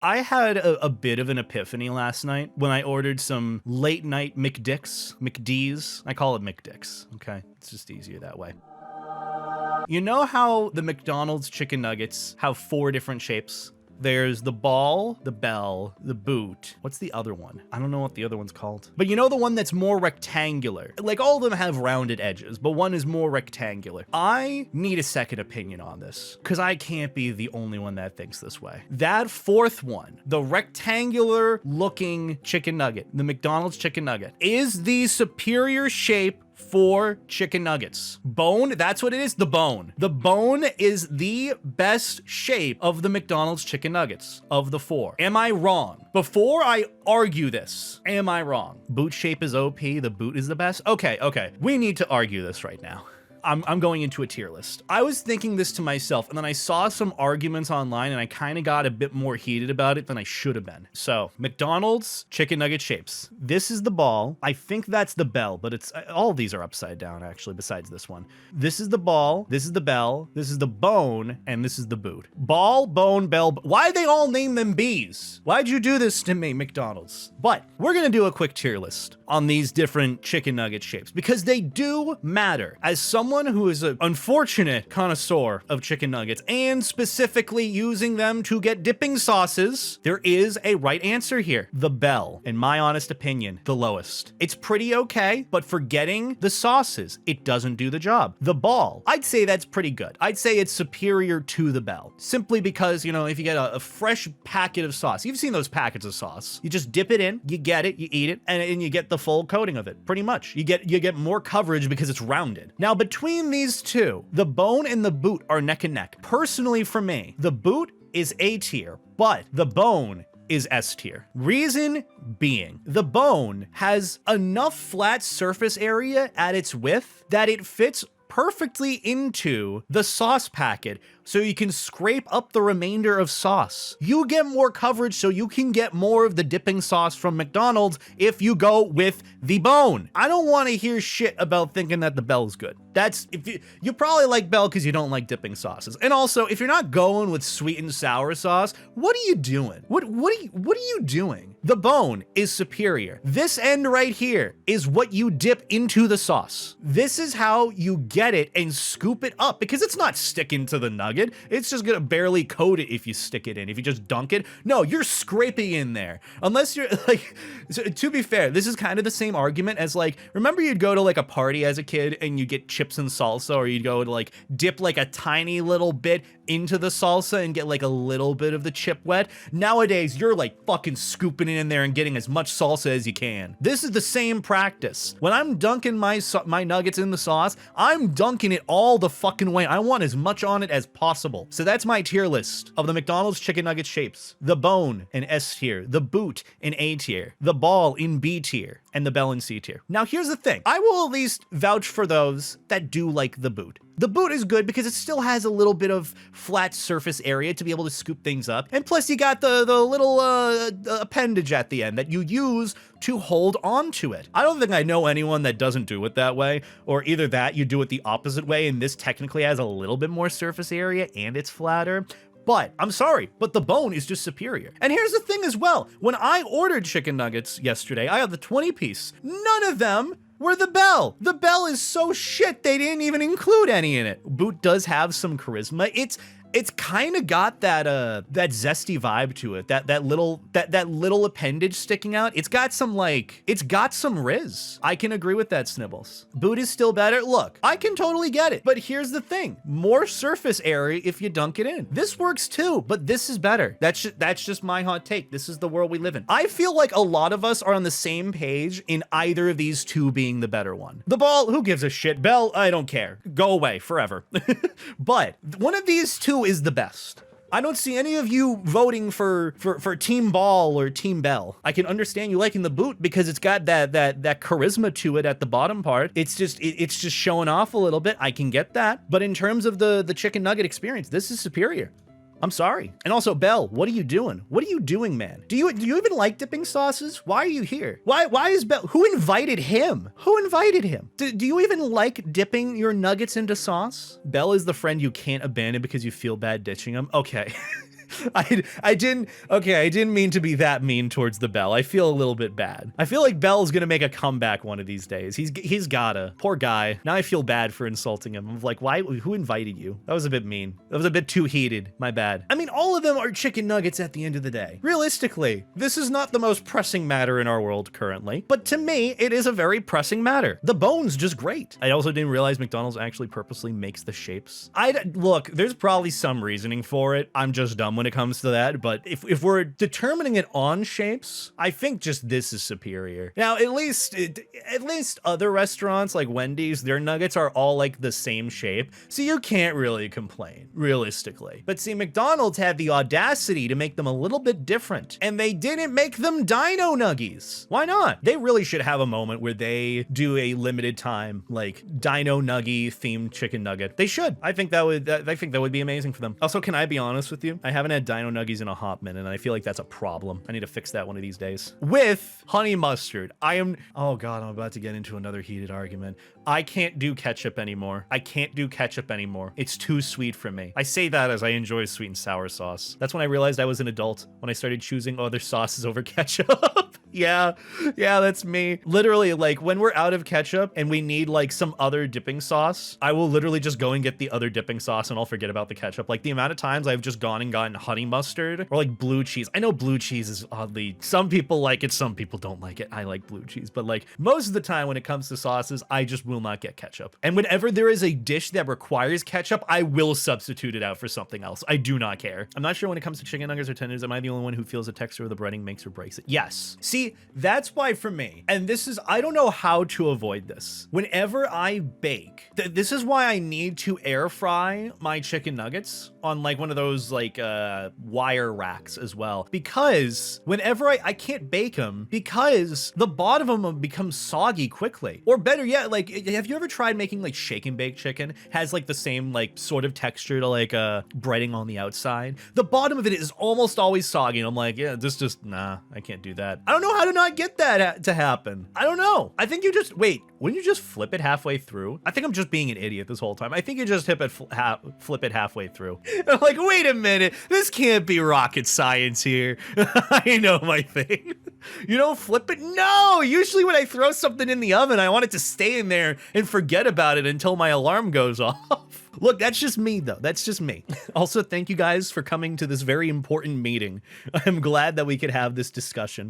I had a bit of an epiphany last night when I ordered some late night McD's. I call it McDicks, okay? It's just easier that way. You know how the McDonald's chicken nuggets have 4 different shapes? There's the ball, the bell, the boot. What's the other one? I don't know what the other one's called. But you know the one that's more rectangular? Like all of them have rounded edges, but one is more rectangular. I need a second opinion on this because I can't be the only one that thinks this way. That 4th one, the rectangular looking chicken nugget, the McDonald's chicken nugget, is the superior shape for chicken nuggets. Bone, that's what it is, the bone. The bone is the best shape of the McDonald's chicken nuggets of the 4. Am I wrong? Before I argue this, am I wrong? Boot shape is OP, the boot is the best? Okay. We need to argue this right now. I'm going into a tier list. I was thinking this to myself, and then I saw some arguments online, and I kind of got a bit more heated about it than I should have been. So, McDonald's chicken nugget shapes. This is the ball. I think that's the bell, but it's all of these are upside down, actually, besides this one. This is the ball, this is the bell, this is the bone, and this is the boot. Ball, bone, bell. Why'd they all name them B's? Why'd you do this to me, McDonald's? But we're gonna do a quick tier list on these different chicken nugget shapes because they do matter. As someone who is an unfortunate connoisseur of chicken nuggets and specifically using them to get dipping sauces, there is a right answer here. The bell, in my honest opinion, the lowest. It's pretty okay, but for getting the sauces, it doesn't do the job. The ball, I'd say that's pretty good. I'd say it's superior to the bell, simply because, you know, if you get a fresh packet of sauce, you've seen those packets of sauce, you just dip it in, you get it, you eat it, and you get the full coating of it, pretty much. You get more coverage because it's rounded. Now, between these two, the bone and the boot are neck and neck. Personally, for me, the boot is A tier, but the bone is S tier. Reason being, the bone has enough flat surface area at its width that it fits perfectly into the sauce packet, so you can scrape up the remainder of sauce. You get more coverage so you can get more of the dipping sauce from McDonald's if you go with the bone. I don't want to hear shit about thinking that the bell's good. That's, if you probably like bell because you don't like dipping sauces. And also, if you're not going with sweet and sour sauce, what are you doing? What are you doing? The bone is superior. This end right here is what you dip into the sauce. This is how you get it and scoop it up because it's not sticking to the nugget. It's just gonna barely coat it if you stick it in. If you just dunk it, no, you're scraping in there. Unless you're like, so, to be fair, this is kind of the same argument as like, remember you'd go to like a party as a kid and you get chips and salsa, or you'd go to like dip like a tiny little bit into the salsa and get like a little bit of the chip wet. Nowadays, you're like fucking scooping it in there and getting as much salsa as you can. This is the same practice. When I'm dunking my nuggets in the sauce, I'm dunking it all the fucking way. I want as much on it as possible. So that's my tier list of the McDonald's chicken nugget shapes. The bone in S tier, the boot in A tier, the ball in B tier, and the bell in C tier. Now here's the thing. I will at least vouch for those that do like the boot. The boot is good because it still has a little bit of flat surface area to be able to scoop things up. And plus you got the little appendage at the end that you use to hold on to it. I don't think I know anyone that doesn't do it that way, or either that you do it the opposite way and this technically has a little bit more surface area and it's flatter. But I'm sorry, but the bone is just superior. And here's the thing as well. When I ordered chicken nuggets yesterday, I had the 20-piece. None of them were the bell. The bell is so shit they didn't even include any in it. Boot does have some charisma. It's kind of got that zesty vibe to it. That little appendage sticking out. It's got some riz. I can agree with that, Snibbles. Boot is still better. Look, I can totally get it. But here's the thing. More surface area if you dunk it in. This works too, but this is better. That's just my hot take. This is the world we live in. I feel like a lot of us are on the same page in either of these two being the better one. The ball, who gives a shit? Bell, I don't care. Go away forever. But one of these two is the best. I don't see any of you voting for Team Ball or Team Bell. I can understand you liking the boot because it's got that charisma to it at the bottom part. It's just showing off a little bit. I can get that. But in terms of the chicken nugget experience, this is superior. I'm sorry. And also, Bell, what are you doing? What are you doing, man? Do you even like dipping sauces? Why are you here? Why is Bell? Who invited him? Who invited him? Do you even like dipping your nuggets into sauce? Bell is the friend you can't abandon because you feel bad ditching him. Okay. I didn't mean to be that mean towards the Bell. I feel a little bit bad. I feel like Bell's gonna make a comeback one of these days. He's gotta. Poor guy. Now I feel bad for insulting him. I'm like, why? Who invited you? That was a bit mean. That was a bit too heated. My bad. I mean, all of them are chicken nuggets at the end of the day. Realistically, this is not the most pressing matter in our world currently, but to me, it is a very pressing matter. The bone's just great. I also didn't realize McDonald's actually purposely makes the shapes. Look, there's probably some reasoning for it. I'm just dumb when it comes to that, but if we're determining it on shapes, I think just this is superior. Now, at least other restaurants like Wendy's, their nuggets are all like the same shape, so you can't really complain, realistically. But see, McDonald's had the audacity to make them a little bit different, and they didn't make them Dino Nuggies. Why not? They really should have a moment where they do a limited time, like Dino Nuggie themed chicken nugget. They should. I think that would be amazing for them. Also, can I be honest with you? I haven't had Dino Nuggies in a hot minute, and I feel like that's a problem. I need to fix that one of these days. With honey mustard. Oh God, I'm about to get into another heated argument. I can't do ketchup anymore. I can't do ketchup anymore. It's too sweet for me. I say that as I enjoy sweet and sour sauce. That's when I realized I was an adult, when I started choosing other sauces over ketchup. Yeah, that's me. Literally, like, when we're out of ketchup and we need like some other dipping sauce, I will literally just go and get the other dipping sauce and I'll forget about the ketchup. Like, the amount of times I've just gone and gotten honey mustard or like blue cheese. I know blue cheese is oddly, some people like it, some people don't like it. I like blue cheese, but like most of the time when it comes to sauces, I just will not get ketchup. And whenever there is a dish that requires ketchup, I will substitute it out for something else. I do not care. I'm not sure when it comes to chicken nuggets or tenders, am I the only one who feels the texture of the breading makes or breaks it? Yes. See, that's why for me, and this is, I don't know how to avoid this. Whenever I bake, this is why I need to air fry my chicken nuggets on like one of those like wire racks as well. Because whenever I can't bake them because the bottom of them becomes soggy quickly. Or better yet, like, have you ever tried making like shake and bake chicken? Has like the same like sort of texture to like breading on the outside. The bottom of it is almost always soggy. And I'm like, yeah, nah, I can't do that. I don't know how to not get that to happen. I don't know. I think you just, wait, wouldn't you just flip it halfway through? I think I'm just being an idiot this whole time. I think you just flip it halfway through. I'm like, wait a minute, this can't be rocket science here. I know my thing. You don't flip it? No, usually when I throw something in the oven, I want it to stay in there and forget about it until my alarm goes off. Look, that's just me though. That's just me. Also, thank you guys for coming to this very important meeting. I'm glad that we could have this discussion.